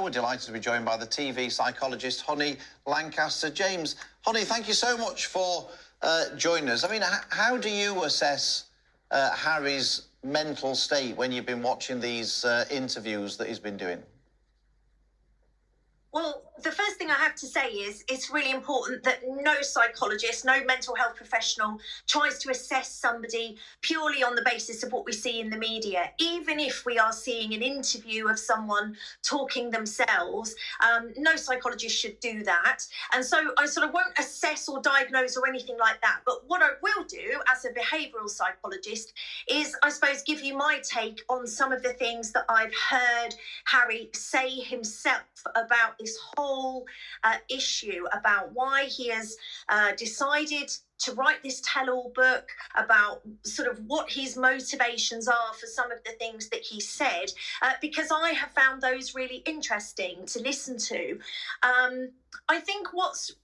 We're delighted to be joined by the TV psychologist Honey Langcaster-James. Honey, thank you so much for joining us. I mean, how do you assess Harry's mental state when you've been watching these interviews that he's been doing? Well, the first thing I have to say is it's really important that no psychologist, no mental health professional tries to assess somebody purely on the basis of what we see in the media. Even if we are seeing an interview of someone talking themselves, no psychologist should do that. And so I sort of won't assess or diagnose or anything like that. But what I will do as a behavioural psychologist is, I suppose, give you my take on some of the things that I've heard Harry say himself about this whole issue, about why he has decided to write this tell-all book, about sort of what his motivations are for some of the things that he said, because I have found those really interesting to listen to. I think what's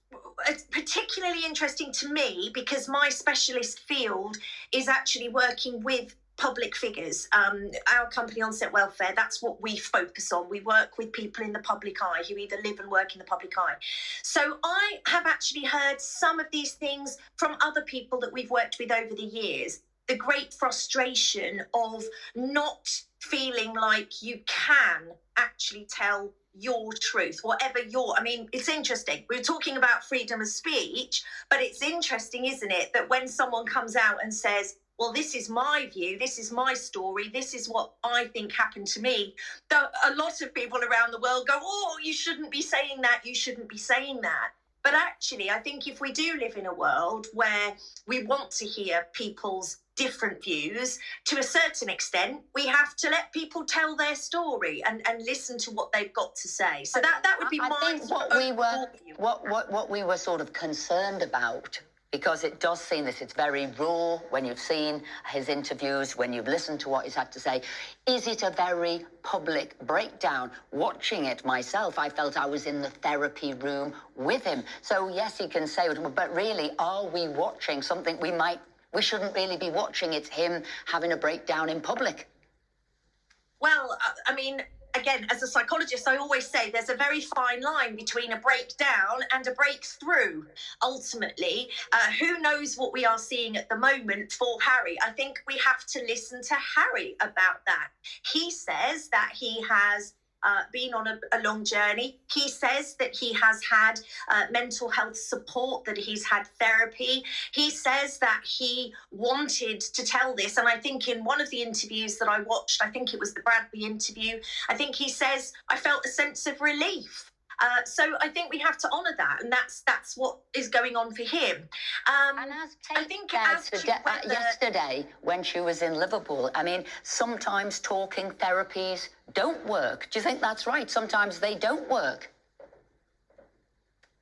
particularly interesting to me, because my specialist field is actually working with public figures. Our company, Onset Welfare, that's what we focus on. We work with people in the public eye who either live and work in the public eye. So I have actually heard some of these things from other people that we've worked with over the years. The great frustration of not feeling like you can actually tell your truth, whatever I mean, it's interesting. We're talking about freedom of speech, but it's interesting, isn't it, that when someone comes out and says, well, this is my view, this is my story, this is what I think happened to me, a lot of people around the world go, oh, you shouldn't be saying that, you shouldn't be saying that. But actually, I think if we do live in a world where we want to hear people's different views, to a certain extent, we have to let people tell their story and listen to what they've got to say. So that would be my think what we were sort of concerned about, because it does seem that it's very raw when you've seen his interviews, when you've listened to what he's had to say. Is it a very public breakdown? Watching it myself, I felt I was in the therapy room with him. So yes, he can say it, but really, are we watching something we shouldn't really be watching? It's him having a breakdown in public. Well, I mean, again, as a psychologist, I always say there's a very fine line between a breakdown and a breakthrough. Ultimately, who knows what we are seeing at the moment for Harry? I think we have to listen to Harry about that. He says that he has been on a long journey. He says that he has had mental health support, that he's had therapy. He says that he wanted to tell this. And I think in one of the interviews that I watched, I think it was the Bradley interview, I think he says, I felt a sense of relief. So I think we have to honour that, and that's what is going on for him. And as yesterday, when she was in Liverpool, I mean, sometimes talking therapies don't work. Do you think that's right? Sometimes they don't work.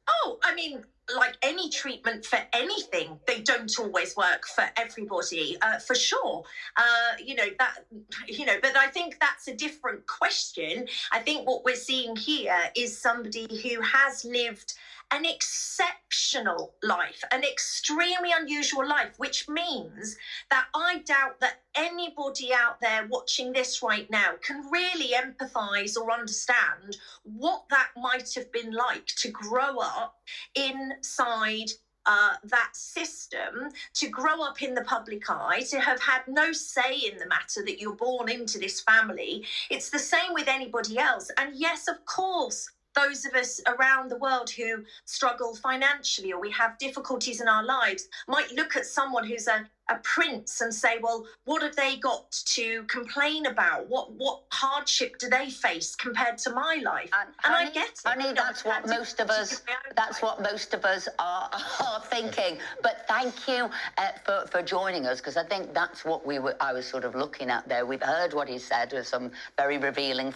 Oh, I mean, like any treatment for anything, they don't always work for everybody, for sure. But I think that's a different question. I think what we're seeing here is somebody who has lived an exceptional life, an extremely unusual life, which means that I doubt that anybody out there watching this right now can really empathise or understand what that might have been like to grow up inside that system, to grow up in the public eye, to have had no say in the matter, that you're born into this family. It's the same with anybody else. And yes, of course, those of us around the world who struggle financially or we have difficulties in our lives might look at someone who's a prince and say, well, what have they got to complain about? What hardship do they face compared to my life? And I get it. Honey, that's what most of us are thinking. But thank you for joining us, because I think that's what I was sort of looking at there. We've heard what he said, with some very revealing